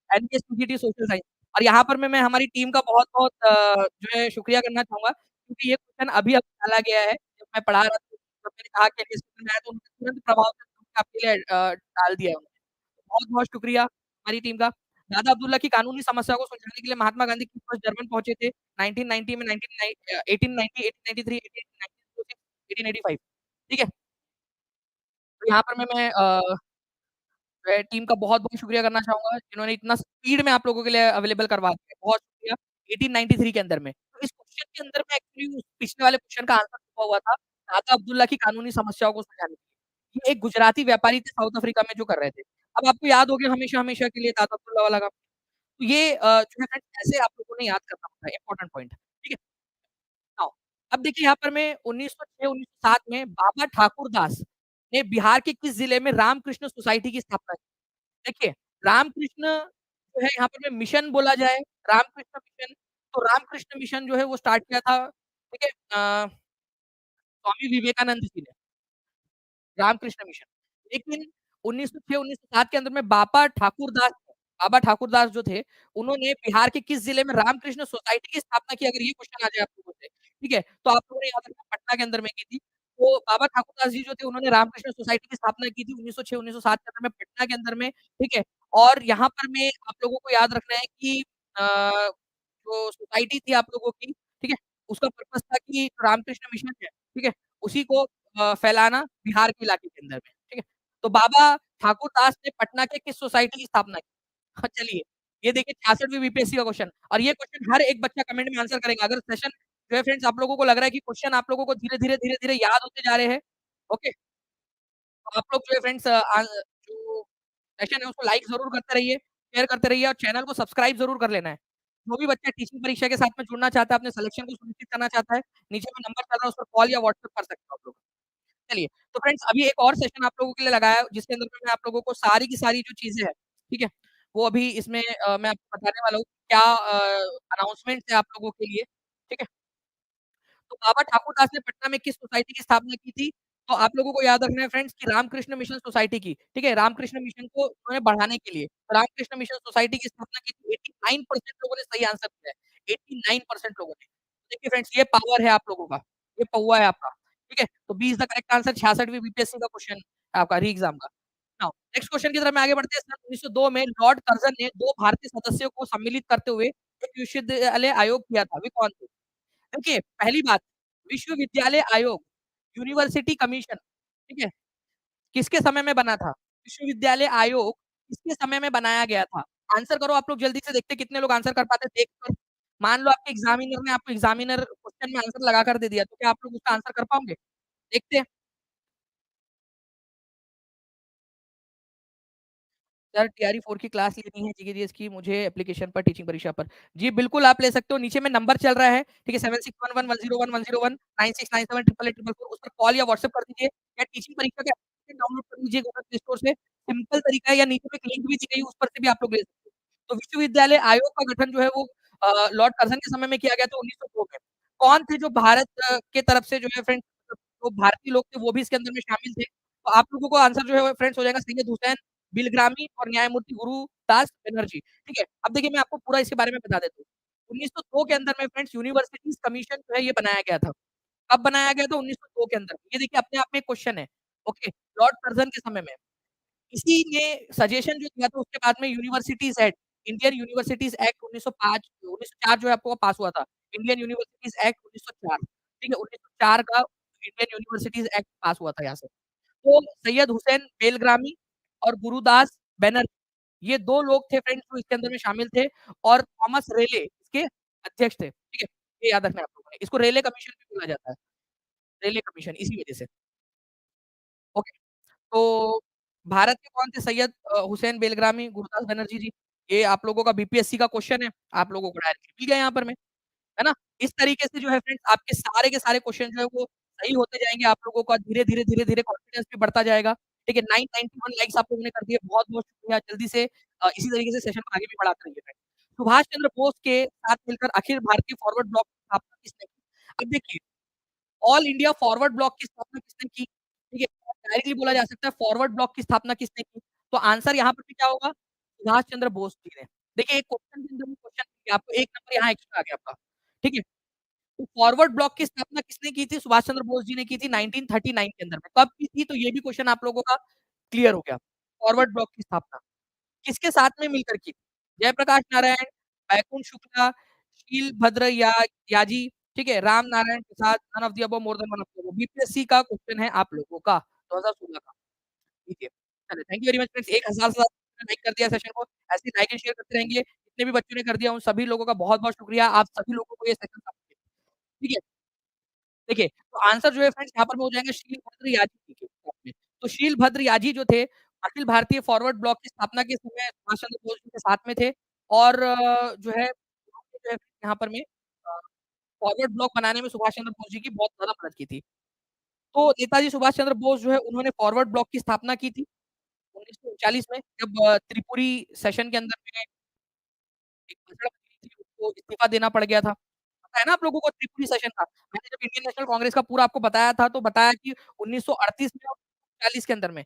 एनपीएस पीजीटी सोशल साइंस और यहाँ पर मैं हमारी टीम का बहुत-बहुत जो है शुक्रिया करना चाहूँगा क्योंकि ये क्वेश्चन अभी-अभी डाला गया है। जब मैं पढ़ा रहा था, जब मैंने कहा कि एनपीएस में आया तो उन्होंने तुरंत प्रभाव से आपके लिए डाल दिया है उन्होंने। बहुत-बहुत शुक्रिया हमारी टीम का। दादा अब्दुल्ला की कानूनी समस्या को सुलझाने के लिए महात्मा गांधी की फर्स्ट जर्मन पहुँचे थे 1990 में 1890, 1893, 1896, 1885 ठीक है? तो यहाँ पर मैं टीम का बहुत-बहुत शुक्रिया करना चाहूँगा, जिन्होंने इतना स्पीड में आप लोगों के लिए अवेलेबल करवा दिया। बहुत शुक्रिया। 1893 के अंदर में। तो इस क्वेश्चन के अंदर में एक्चुअली उस पिछले वाले क्वेश्चन का आंसर छुपा हुआ था, दादा अब्दुल्ला की कानूनी समस्याओं को सुलझाने के लिए। ये एक गुजराती व्यापारी थे साउथ अफ्रीका में जो कर रहे थे। अब आपको याद हो गया हमेशा-हमेशा के लिए दादा अब्दुल्ला वाला काम। तो ये जो है फ्रेंड्स ऐसे आप लोगों ने याद करना होता है, इम्पोर्टेंट पॉइंट। ठीक है? नाउ अब देखिए यहाँ पर मैं 1906-1907 में बाबा ठाकुर दास ने बिहार के किस जिले में रामकृष्ण सोसाइटी की स्थापना की? देखिए, रामकृष्ण जो है यहाँ पर में मिशन बोला जाए, रामकृष्ण मिशन, तो रामकृष्ण मिशन जो है वो स्टार्ट किया था, ठीक है? स्वामी विवेकानंद जी ने, रामकृष्ण मिशन। लेकिन 1906-1907 के अंदर में बाबा ठाकुर दास जो थे, उन्होंने बिहार के किस जिले में रामकृष्ण सोसाइटी की स्थापना की? अगर ये क्वेश्चन आ जाए आप लोगों से, ठीक है? तो आप लोगों ने याद रखना पटना के अंदर में की थी। तो बाबा ठाकुर दास जी जो थे उन्होंने रामकृष्ण सोसाइटी की स्थापना की थी 1906-1907 के अंदर में पटना के अंदर में, ठीक है? और यहाँ पर में आप लोगों को याद रखना है कि जो सोसाइटी थी आप लोगों की, ठीक है? उसका पर्पज़ था कि रामकृष्ण मिशन है, ठीक है? उसी को फैलाना बिहार के इलाके के अंदर में, ठीक है? तो बाबा ठाकुर दास ने पटना के किस सोसाइटी की स्थापना की? हाँ, चलिए, ये देखिए 66वीं बीपीएससी का क्वेश्चन और ये क्वेश्चन हर एक बच्चा कमेंट में आंसर करेगा। अगर सेशन जो है फ्रेंड्स आप लोगों को लग रहा है कि क्वेश्चन आप लोगों को धीरे-धीरे, धीरे-धीरे याद होते जा रहे हैं, ओके? तो आप लोग जो है फ्रेंड्स जो सेशन है उसको लाइक ज़रूर करते रहिए, शेयर करते रहिए और चैनल को सब्सक्राइब ज़रूर कर लेना है। जो भी बच्चा टीचिंग परीक्षा के साथ में जुड़ना चाहता है, अपने सिलेक्शन को सुनिश्चित करना चाहता है, नीचे में नंबर चल रहा है उस पर कॉल या व्हाट्सएप कर सकते हो आप लोग। चलिए, तो फ्रेंड्स अभी एक और सेशन आप लोगों के लिए लगाया है, जिसके अंदर में मैं आप लोगों को सारी की सारी जो चीज़ें हैं, ठीक है? वो अभी इसमें मैं आपको बताने वाला हूँ, क्या अनाउंसमेंट्स है आप लोगों के लिए, ठीक है? तो बाबा ठाकुर दास ने पटना में किस सोसाइटी की स्थापना की थी? तो आप लोगों को याद रखना है फ्रेंड्स कि रामकृष्ण मिशन सोसाइटी की, ठीक है? रामकृष्ण मिशन को उन्होंने बढ़ाने के लिए रामकृष्ण मिशन सोसाइटी की स्थापना की थी। 89% लोगों ने सही आंसर दिया है, 89% लोगों ने। देखिए फ्रेंड्स ये पावर है आप लोगों का, ये पौवा है आपका, ठीक है? तो B is the correct answer 66वीं बीपीएससी का क्वेश्चन है आपका री एग्ज़ाम का। नाउ नेक्स्ट क्वेश्चन की तरफ मैं आगे बढ़ते हैं। सन 1902 में लॉर्ड कर्ज़न ने 2 भारतीय सदस्यों को सम्मिलित करते हुए एक विश्वविद्यालय आयोग किया था। वे कौन थे? देखिए, पहली बात विश्वविद्यालय आयोग, यूनिवर्सिटी कमीशन, ठीक है? किसके समय में बना था? विश्वविद्यालय आयोग किसके समय में बनाया गया था? आंसर करो आप लोग जल्दी से देखते हैं कितने लोग आंसर कर पाते हैं देखकर। मान लो आपके एग्ज़ामिनर ने आपको एग्ज़ामिनर क्वेश्चन में आंसर लगाकर दे दिया, तो क्या आप लोग उसका आंसर कर पाओगे? देखते हैं। सर टीआरई 4 की क्लास लेनी है जीके-जीएस की मुझे एप्लीकेशन पर टीचिंग परीक्षा पर। जी, बिल्कुल आप ले सकते हो, नीचे में नंबर चल रहा है, ठीक है? 7611101101 9697884444 उस पर कॉल या व्हाट्सएप कर दीजिए या टीचिंग परीक्षा का एप्लीकेशन डाउनलोड कर लीजिए गूगल प्ले स्टोर से। सिंपल तरीका है या नीचे में एक लिंक भी दी गई है, उस पर से भी आप लोग ले सकते हो। तो विश्वविद्यालय आयोग का गठन जो है वो लॉर्ड कर्ज़न के समय में किया गया था 1902 में। कौन थे जो भारत के तरफ से जो है फ्रेंड्स जो भारतीय लोग थे वो भी इसके अंदर में शामिल थे। तो आप लोगों को आंसर जो है वो फ्रेंड्स हो जाएगा सैयद हुसैन बिलग्रामी और न्यायमूर्ति गुरुदास बनर्जी, ठीक है? अब देखिए मैं आपको पूरा इसके बारे में बता देता हूँ। 1902 के अंदर में फ्रेंड्स यूनिवर्सिटीज़ कमीशन जो है ये बनाया गया था। कब बनाया गया था? 1902 के अंदर। ये देखिए अपने आप में एक क्वेश्चन है, ओके? लॉर्ड कर्ज़न के समय में। इसी ने सजेशन जो दिया था उसके बाद में universities act, Indian universities act 1904 जो है आपको पास हुआ था। इंडियन यूनिवर्सिटीज़ एक्ट 1904 ठीक है? 1904 का इंडियन यूनिवर्सिटीज़ एक्ट पास हुआ था यहाँ से। तो सैयद हुसैन बेलग्रामी और गुरुदास बैनर्जी ये 2 लोग थे फ्रेंड्स जो इसके अंदर में शामिल थे और थॉमस रेले इसके अध्यक्ष थे, ठीक है? ये याद रखना है आप लोगों ने। इसको रेले कमीशन भी बोला जाता है, रेले कमीशन इसी वजह से। ओके, तो भारत के कौन थे सैयद हुसैन बेलग्रामी, गुरदास बनर्जी जी? ये आप लोगों का बीपीएससी का क्वेश्चन है, आप लोगों को डायरेक्टली मिल गया यहाँ पर में, है ना? इस तरीके से जो है फ्रेंड्स आपके सारे के सारे क्वेश्चन जो है वो सही होते जाएँगे, आप लोगों का धीरे-धीरे, धीरे-धीरे कॉन्फिडेंस भी बढ़ता जाएगा। ठीक है, 991 लाइक्स आप लोगों ने कर दिए, बहुत-बहुत शुक्रिया। जल्दी से इसी तरीके से सेशन को आगे भी बढ़ाते रहिए फ्रेंड्स। सुभाष चंद्र बोस के साथ मिलकर अखिल भारतीय फॉरवर्ड ब्लॉक की स्थापना किसने की? अब देखिए ऑल इंडिया फॉरवर्ड ब्लॉक की स्थापना किसने की? ठीक है, डायरेक्टली बोला जा सकता है फॉरवर्ड ब्लॉक की स्थापना किसने की? तो आंसर यहाँ पर भी क्या होगा? सुभाष चंद्र बोस जी ने। देखिए एक क्वेश्चन के अंदर में क्वेश्चन आपको 1 नंबर यहाँ एक्स्ट्रा आ गया आपका। ठीक है? तो फॉरवर्ड ब्लॉक की स्थापना किसने की थी? सुभाष चंद्र बोस जी ने की थी 1939 के अंदर में। कब की थी? तो ये भी क्वेश्चन आप लोगों का क्लियर हो गया। फॉरवर्ड ब्लॉक की स्थापना किसके साथ में मिलकर की? जयप्रकाश नारायण, बैकुंठ शुक्ला, शीलभद्र याजी, ठीक है? Ram Narayan Prasad, none of the above, more than one of the above. BPSC का क्वेश्चन है आप लोगों का 2016 का। ठीक है। चलिए thank you very much friends 1000 से ज़्यादा लाइक कर दिया सेशन को। ऐसे ही लाइक एंड शेयर करते रहेंगे। जितने भी बच्चों ने कर दिया उन सभी लोगों का बहुत-बहुत शुक्रिया। आप सभी लोगों को ये सेशन ठीक है? देखिए, तो आंसर जो है फ्रेंड्स यहाँ पर वो हो जाएँगे शीलभद्र याजी जी के साथ में। तो शीलभद्र याजी जो थे, अखिल भारतीय फॉरवर्ड ब्लॉक की स्थापना के समय सुभाष चंद्र बोस जी के साथ में थे और जो है उन्होंने जो है यहाँ पर में फॉरवर्ड ब्लॉक बनाने में सुभाष चंद्र बोस जी की बहुत ज़्यादा मदद की थी। तो नेताजी सुभाष चंद्र बोस जो है उन्होंने फॉरवर्ड ब्लॉक की स्थापना की थी 1939 में जब त्रिपुरी सेशन के अंदर में एक भाषण बनी थी, उसको इस्तीफ़ा देना पड़ गया था। पता है ना आप लोगों को त्रिपुरी सेशन का? मैंने जब इंडियन नेशनल कांग्रेस का पूरा आपको बताया था, तो बताया कि 1938 में और 40 के अंदर में,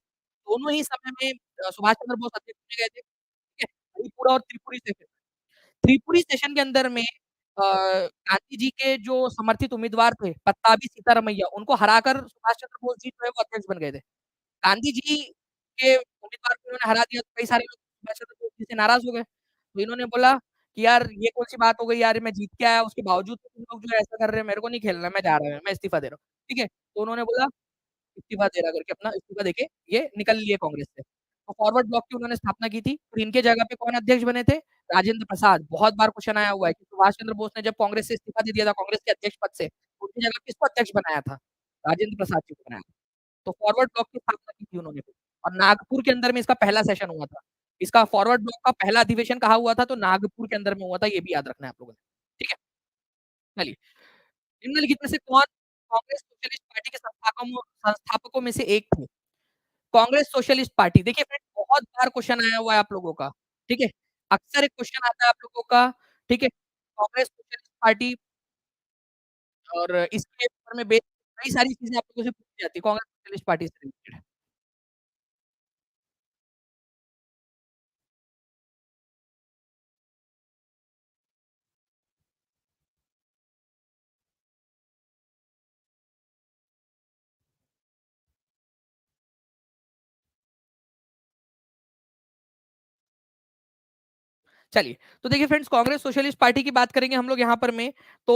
दोनों ही समय में सुभाष चंद्र बोस अध्यक्ष चुने गए थे, ठीक है? हरिपुरा और त्रिपुरी सेशन। त्रिपुरी सेशन के अंदर में गांधी जी के जो समर्थित उम्मीदवार थे, पट्टाभी सीतारमैया, उनको हराकर सुभाष चंद्र बोस जी जो है वो अध्यक्ष बन गए थे। गांधी जी के उम्मीदवार को इन्होंने हरा दिया तो कई सारे लोग सुभाष चंद्र बोस जी से नाराज़ हो गए। तो इन्होंने बोला कि यार ये कौन-सी बात हो गई यार, मैं जीत के आया उसके बावजूद भी तुम लोग जो है ऐसा कर रहे हो, मेरे को नहीं खेलना, मैं जा रहा हूँ, मैं इस्तीफ़ा दे रहा हूँ। ठीक है? तो उन्होंने बोला इस्तीफ़ा दे रहा करके अपना इस्तीफ़ा देके ये निकल लिए कांग्रेस से। तो फॉरवर्ड ब्लॉक की उन्होंने स्थापना की थी। फिर इनके जगह पे कौन अध्यक्ष बने थे? राजेंद्र प्रसाद। बहुत बार क्वेश्चन आया हुआ है कि सुभाष चंद्र बोस ने जब कांग्रेस से इस्तीफ़ा दे दिया था कांग्रेस के अध्यक्ष पद से, तो उनकी जगह किसको अध्यक्ष बनाया था? राजेंद्र प्रसाद जी को बनाया था। तो फॉरवर्ड ब्लॉक की स्थापना की थी उन्होंने फिर और नागपुर के अंदर में इसका पहला सेशन हुआ था। इसका फॉरवर्ड ब्लॉक का पहला अधिवेशन कहाँ हुआ था? तो नागपुर के अंदर में हुआ था, ये भी याद रखना है आप लोगों ने। ठीक है? चलिए, निम्नलिखित में से कौन कांग्रेस सोशलिस्ट पार्टी के संस्थापकों में से एक थे? कांग्रेस सोशलिस्ट पार्टी देखिए फ्रेंड्स बहुत बार क्वेश्चन आया हुआ है आप लोगों का, ठीक है? अक्सर एक क्वेश्चन आता है आप लोगों का, ठीक है? कांग्रेस सोशलिस्ट पार्टी और इसके ऊपर में बेस कई सारी चीज़ें आप लोगों से पूछी जाती है। कांग्रेस सोशलिस्ट पार्टी से रिलेटेड है। चलिए, तो देखिए फ्रेंड्स कांग्रेस सोशलिस्ट पार्टी की बात करेंगे हम लोग यहाँ पर में तो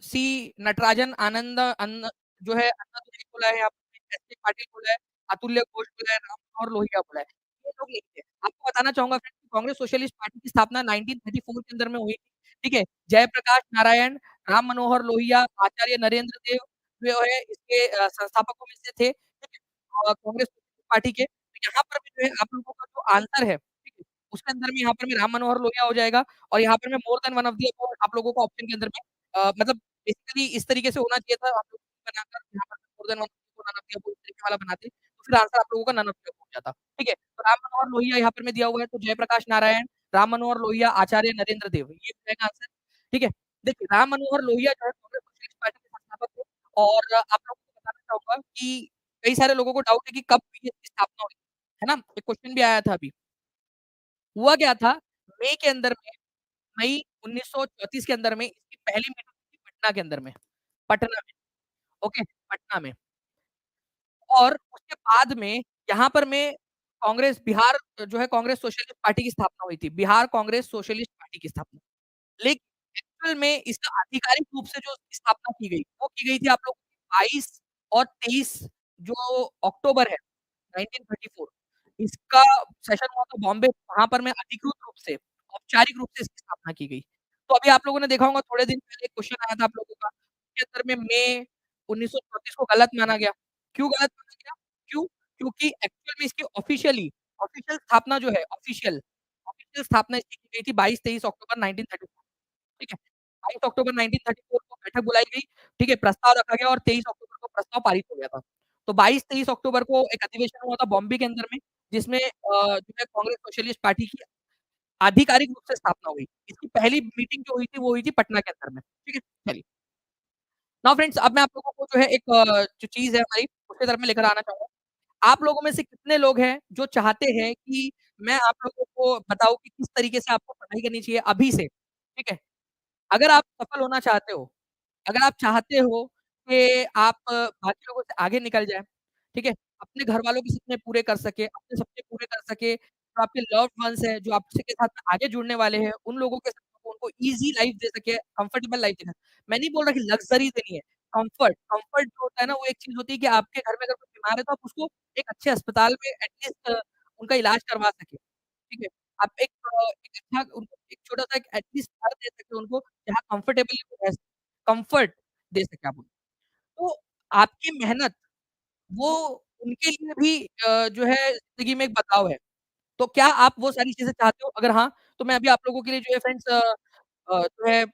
सी नटराजन आनंद अन्न जो है अन्नादुरई बोला है, यहाँ पे एस के पाटिल बोला है, अतुल्य घोष बोला है, राम मनोहर लोहिया बोला है। ये लोग नहीं थे। आपको बताना चाहूँगा फ्रेंड्स कि कांग्रेस सोशलिस्ट पार्टी की स्थापना 1934 के अंदर में हुई थी, ठीक है? जयप्रकाश नारायण, राम मनोहर लोहिया, आचार्य नरेंद्र देव जो है इसके संस्थापकों में से थे, ठीक है? कांग्रेस पार्टी के। तो यहाँ पर भी जो है आप लोगों का जो आंसर है, ठीक है? उसके अंदर में यहाँ पर में राम मनोहर लोहिया हो जाएगा और यहाँ पर में मोर than one of the above आप लोगों को ऑप्शन के अंदर में मतलब बेसिकली इस तरीके से होना चाहिए था आप लोग बनाकर यहाँ पर मोर देन वन को नन ऑफ दी अबव इस तरीके वाला बनाते, तो फिर आंसर आप लोगों का नन ऑफ दी अबव हो जाता। ठीक है? तो राम मनोहर लोहिया यहाँ पर में दिया हुआ है, तो जयप्रकाश नारायण, राम मनोहर लोहिया, आचार्य नरेंद्र देव ये हो जाएगा आंसर। ठीक है? देखिए राम मनोहर लोहिया जो है कांग्रेस सोशलिस्ट पार्टी के संस्थापक थे और आप लोगों को बताना चाहूँगा कि कई सारे लोगों को डाउट है कि कब हुई इसकी स्थापना हुई, है ना? एक क्वेश्चन भी आया था अभी। हुआ क्या था, मई के अंदर में मई 1934 के अंदर में इसकी पहली मीटिंग हुई थी पटना के अंदर में, पटना में, ओके, पटना में। और उसके बाद में यहाँ पर में कांग्रेस बिहार जो है कांग्रेस सोशलिस्ट पार्टी की स्थापना हुई थी, बिहार कांग्रेस सोशलिस्ट पार्टी की स्थापना। लेकिन एक्चुअल में इसका आधिकारिक रूप से जो स्थापना की गई, वो की गई थी आप लोगों की 22 और 23 जो अक्टूबर है 1934 इसका सेशन हुआ था बॉम्बे, वहाँ पर मैं अधिकृत रूप से, औपचारिक रूप से इसकी स्थापना की गई। तो अभी आप लोगों ने देखा होगा थोड़े दिन पहले एक क्वेश्चन आया था आप लोगों का, उसके अंदर में मई 1934 को गलत माना गया। क्यों गलत माना गया? क्यों? क्योंकि एक्चुअल में इसकी ऑफिशियल स्थापना जो है ऑफिशियल स्थापना इसकी की गई थी 22-23 अक्टूबर 1934 ठीक है? 22 अक्टूबर 1934 को बैठक बुलाई गई, ठीक है? प्रस्ताव रखा गया और 23 अक्टूबर को प्रस्ताव पारित हो गया था। तो 22-23 अक्टूबर को एक अधिवेशन हुआ था बॉम्बे के अंदर में, जिसमें जो है कांग्रेस सोशलिस्ट पार्टी की आधिकारिक रूप से स्थापना हुई। इसकी पहली मीटिंग जो हुई थी, वो हुई थी पटना के अंदर में, ठीक है? चलिए, नाउ फ्रेंड्स अब मैं आप लोगों को जो है एक जो चीज़ है हमारी, उसके तरफ मैं लेकर आना चाहूँगा। आप लोगों में से कितने लोग हैं, जो चाहते हैं कि मैं आप लोगों को बताऊँ कि किस तरीके से आपको पढ़ाई करनी चाहिए अभी से, ठीक है? अगर आप सफल होना चाहते हो अगर आप चाहते हो कि आप बाकी लोगों से आगे निकल जाएँ, ठीक है? अपने घरवालों के सपने पूरे कर सकें, अपने सपने पूरे कर सकें, जो आपके लव्ड वन्स हैं, जो आपसे के साथ में आगे जुड़ने वाले हैं, उन लोगों के सपनों को उनको ईज़ी लाइफ़ दे सकें, कंफर्टेबल लाइफ़ देना। मैं नहीं बोल रहा कि लग्ज़री देनी है, कम्फर्ट जो होता है ना, वो एक चीज़ होती है कि आपके घर में अगर कोई बीमार है, तो आप उसको एक अच्छे अस्पताल में एट लीस्ट उनका इलाज करवा सकें, ठीक है? आप एक अच्छा उनको एक छोटा-सा एक एट लीस्ट घर दे सकें उनको, जहाँ कंफर्टेबली वो रह सकें। कम्फर्ट दे सकें आप उनको। तो आपकी मेहनत वो उनके लिए भी जो है ज़िंदगी में एक बदलाव है। तो क्या आप वो सारी चीज़ें चाहते हो? अगर हाँ, तो मैं अभी आप लोगों के लिए जो है फ्रेंड्स जो है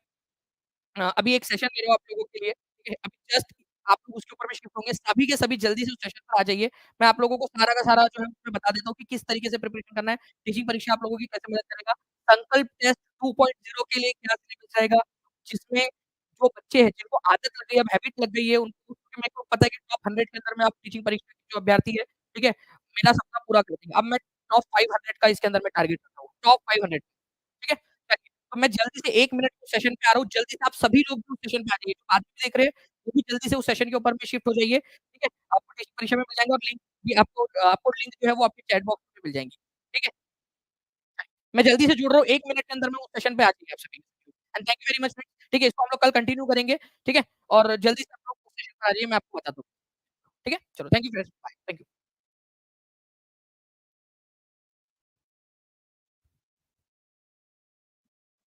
अभी एक सेशन ले रहा हूँ आप लोगों के लिए, ठीक है? अभी जस्ट आप लोग उसके ऊपर में शिफ्ट होंगे, सभी के सभी जल्दी से उस सेशन पर आ जाइए। मैं आप लोगों को सारा का सारा जो है उसमें बता देता हूँ कि किस तरीके से प्रिपरेशन करना है, टीचिंग परीक्षा आप लोगों की कैसे मदद करेगा, संकल्प टेस्ट 2.0 के लिए क्या सिलेबस रहेगा, जिसमें जो बच्चे हैं, जिनको आदत लग गई है, अब हैबिट लग गई है, उनको क्योंकि मेरे को पता है कि टॉप 100 के अंदर में आप टीचिंग परीक्षा के जो अभ्यर्थी है, ठीक है? मेरा सपना पूरा कर देंगे। अब मैं टॉप 500 का इसके अंदर मैं टारगेट कर रहा हूँ, टॉप 500 ठीक है? चलिए, तो मैं जल्दी से 1 मिनट के सेशन पे आ रहा हूँ, जल्दी से आप सभी लोग भी उस सेशन पे आ जाइए, जो बाद में देख रहे हैं, वो भी जल्दी से उस सेशन के ऊपर में शिफ्ट हो जाइए, ठीक है? आपको टेस्ट परीक्षा में मिल जाएँगे और लिंक भी आपको लिंक जो है वो आपके चैट बॉक्स में मिल जाएँगी, ठीक है? मैं जल्दी से जुड़ रहा हूँ, 1 मिनट के अंदर में उस सेशन पे आ जाइए आप सभी। And thank you very much friends, ठीक है? इसको हम लोग कल कंटिन्यू करेंगे, ठीक है? और जल्दी से आप लोग उस सेशन पे आ जाइए, मैं आपको बताता हूँ, ठीक है? चलो thank you friends, bye, thank you.